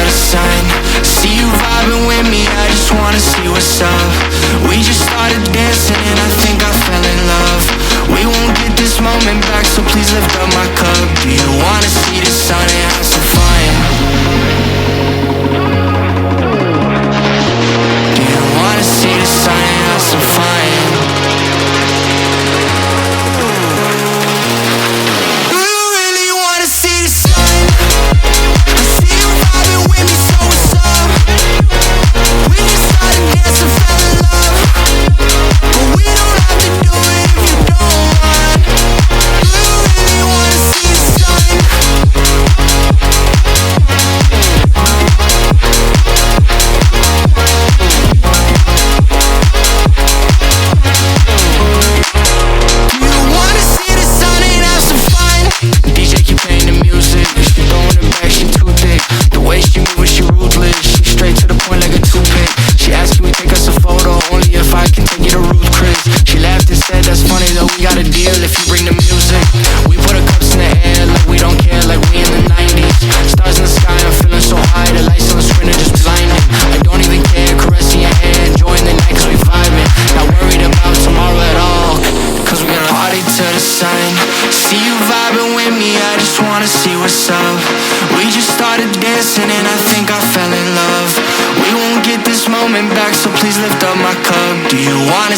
the sign. See you vibing with me, I just wanna see what's up. We just started dancing and I think I fell in love. We won't get this moment back, so please lift up my cup. Do you wanna see the sun and have some fun? Do you wanna see the sun and have some fun?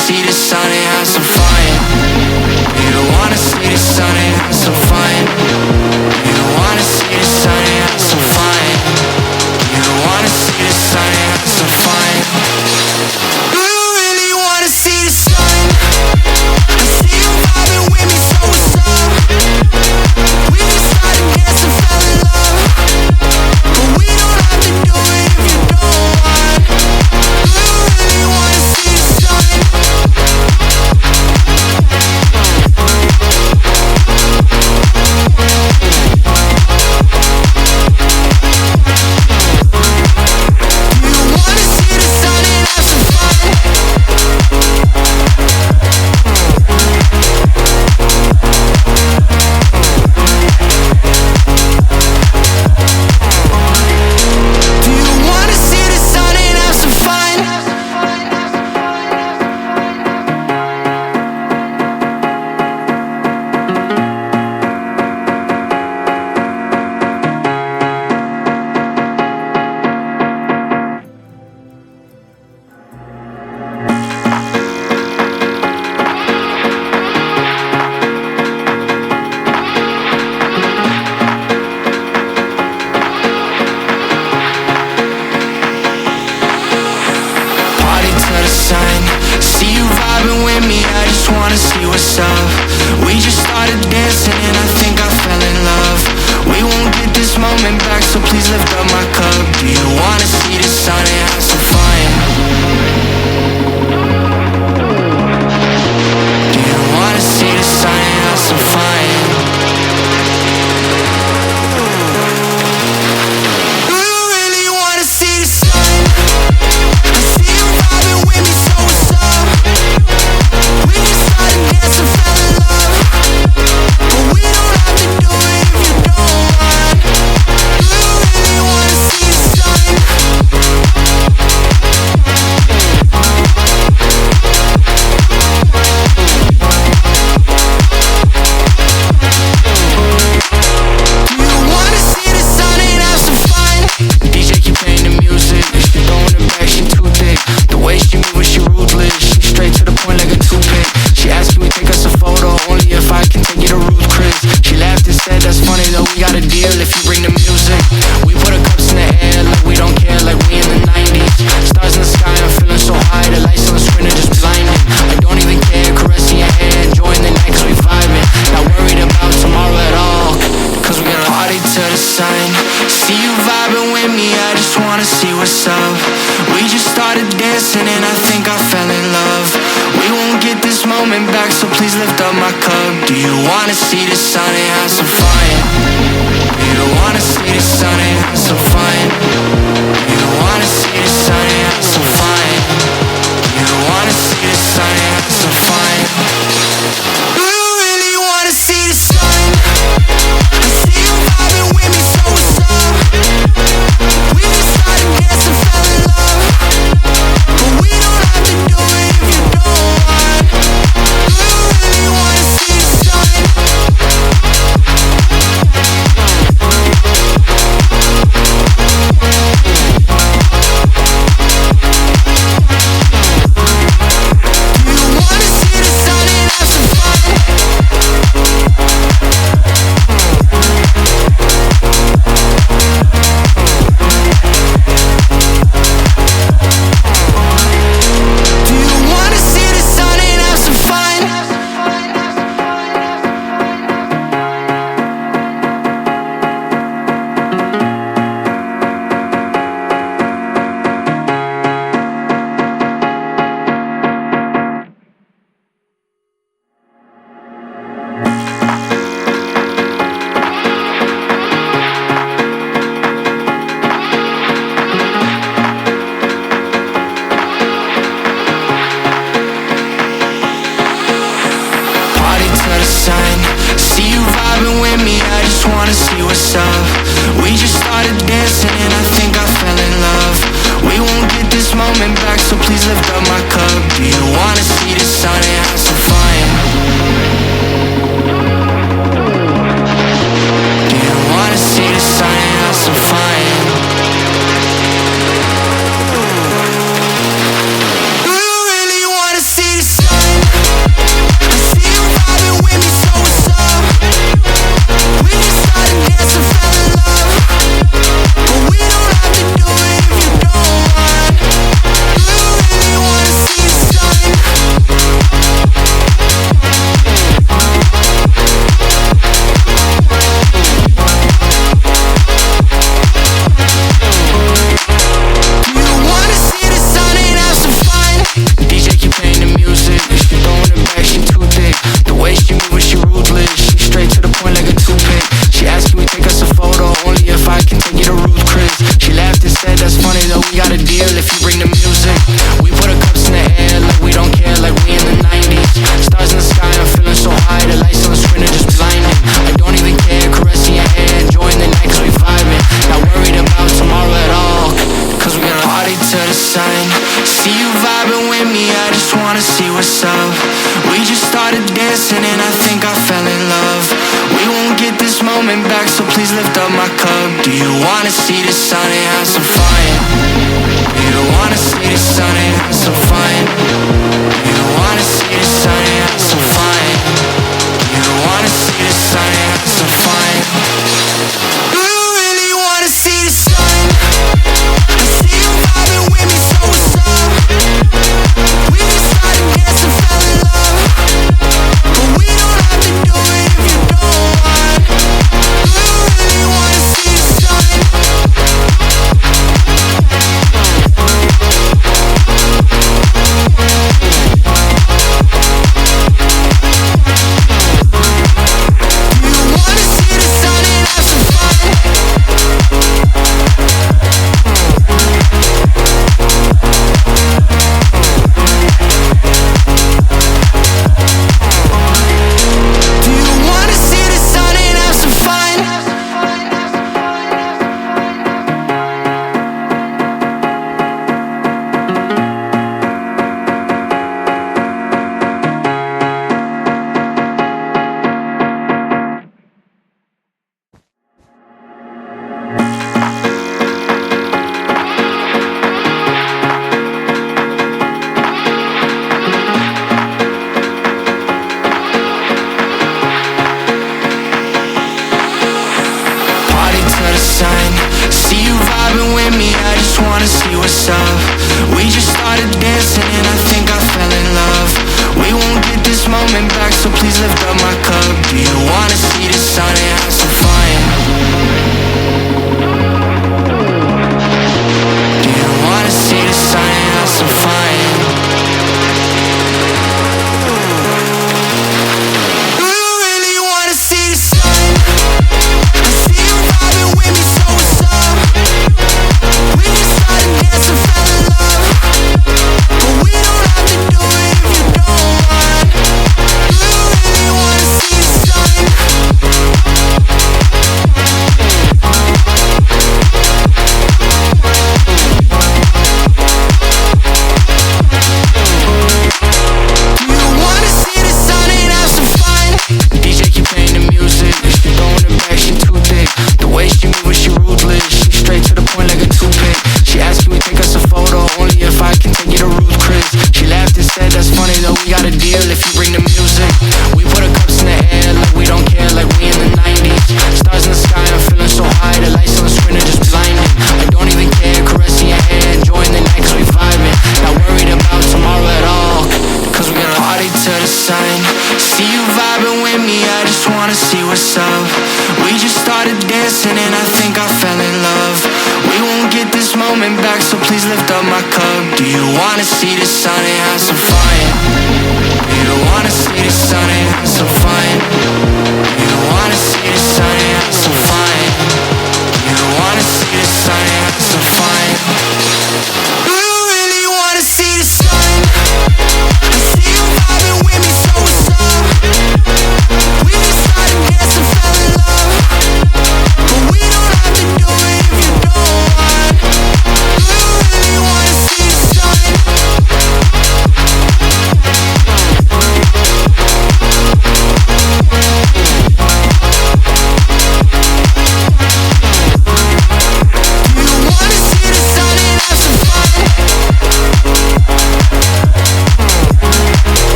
See the sun and have some fun. You wanna see the sun and have some fun. You wanna see the sun and have some fun. You wanna see the sun and have some fun. Do you really wanna see the sun? I see you vibing with me, so what's up? We just started dancing, fell in love, but we don't have to do it if you don't want. Do you really wanna see the sun? See you vibing with me, I just wanna see what's up. We just started dancing and I think I fell in love. We won't get this moment back, so please lift up my cup. Do you wanna see the sun and have some fun? Do you wanna see the sun and have some fun? Do you really wanna see the sun? I see you vibing with me, so what's up? We just started dancing, fell in love, but we don't have to do it if you don't want. Do you really wanna see the sun? Do you wanna see the sun and have some fun? DJ keep playing the music, she throwing it back, she too thick. The way she moves, she ruthless, she straight to the point like a toothpick. She asked can we take us a photo, only if I can take you to Ruth Chris. She laughed and said that's funny though, we got a deal if you bring the music. We put our cups in the air like we don't care, like we in the 90s. Stars in the sky, I'm feeling so high, the lights on the screen are just blinding. I don't even care, caressing your hair, enjoying the night cause we vibing. Not worried about tomorrow at all, cause we gonna party to the sun. See you vibing with me, I just wanna see what's up. We just started dancing and I think I fell in love. We won't get this moment back, so please lift up my cup. Do you wanna see the sun and have some fun? Do you wanna see the sun and have some fun? Do you wanna see the sun and have some fun? Do you wanna see the sun and have some fun? Do you really wanna see the sun? I see you vibing with me, so what's up? We take you to Ruth Chris. She laughed and said, that's funny though, we got a deal if you bring the music. We put our cups in the air like we don't care, like we in the 90s. Stars in the sky, I'm feeling so high, the lights on the screen are just blinding. I don't even care, caressing your hair, enjoying the night cause we vibing. Not worried about tomorrow at all, cause we gonna party to the sun. See you vibing with me, I just wanna see what's up. We just started dancing and I think I fell in love. We won't get this moment back, so please lift up my cup. Do you wanna see the sun and have some fun? Do you wanna see the sun and have some fun? Do you wanna see the sun and have some fun? Do you wanna see the sun and have some fun? Do you really wanna see the sun? I see you vibing with me, so what's up? We just started dancing, fell in love, but we don't have to do it if you don't want. Do you really wanna see the sun?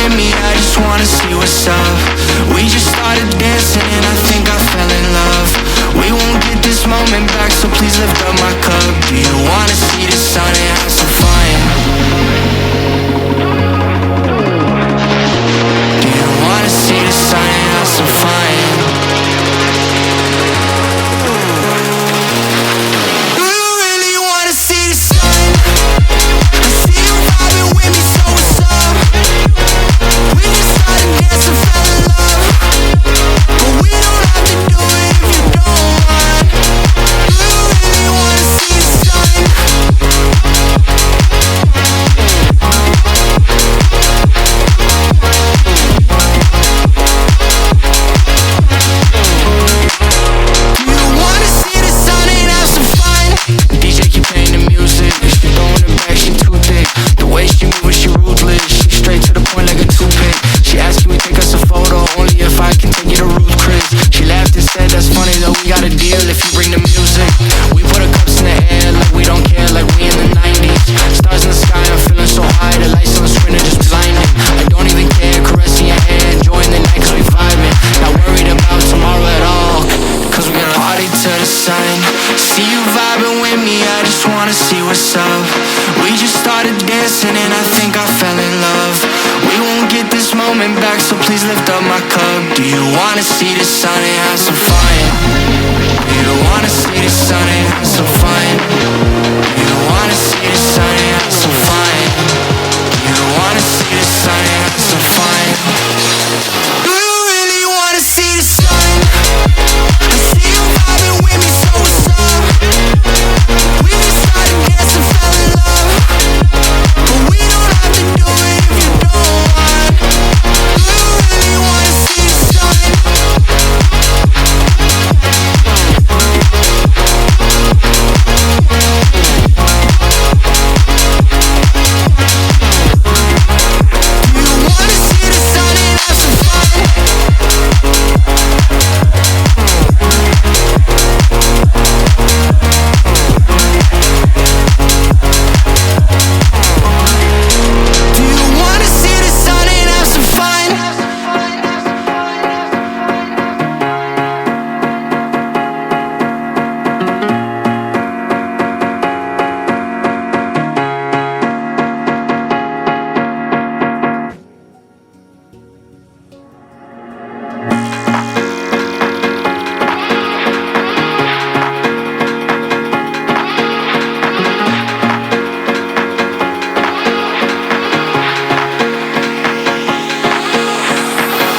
with me, I just wanna see what's up. We just started dancing and I think I fell in love. We won't get this moment back, so please lift up my cup. Do you wanna see the sun and have some fun? Do you wanna see the sun and have some fun? Do you really wanna see the sun? I see you vibing with me, so what's up? We just started dancing, fell in love, but we don't have to do it if you don't want. Do you really wanna see the sun? Do you wanna see the sun and have some fun? DJ keep playing the music, she throwing it back, she too thick. The way she move, she ruthless, she straight to the point like a toothpick. She asked, can we take us a photo, only if I can take you to Ruth Chris. She laughed and said, that's funny though, we got a deal if you bring the music. We put our cups in the air like we don't care, like we in the 90s. Stars in the sky, I'm feeling so high, the lights on the screen are just blinding. I don't even care, caressing your hair, enjoying the night cause we vibing. Not worried about tomorrow at all, cause we gonna party to the sun. See you vibing with me, I just wanna see what's up. We just started dancing and I think I fell in love. We won't get this moment back, so please lift up my cup. Do you wanna see the sun and have some fun? Do you wanna see the sun and have some fun? Do you wanna see the sun and have some fun? Do you wanna see the sun and have some fun? Do you really wanna see the sun? I see you vibing with me, so what's up? We just started dancing, fell in love, but we don't have to do it if you don't want. Do you really wanna see the sun? Do you wanna see the sun and have some fun? Do you wanna see the sun and have some fun?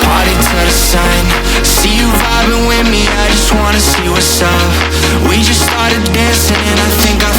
Party to the sun. See you vibing with me, I just wanna see what's up. We just started dancing and I think I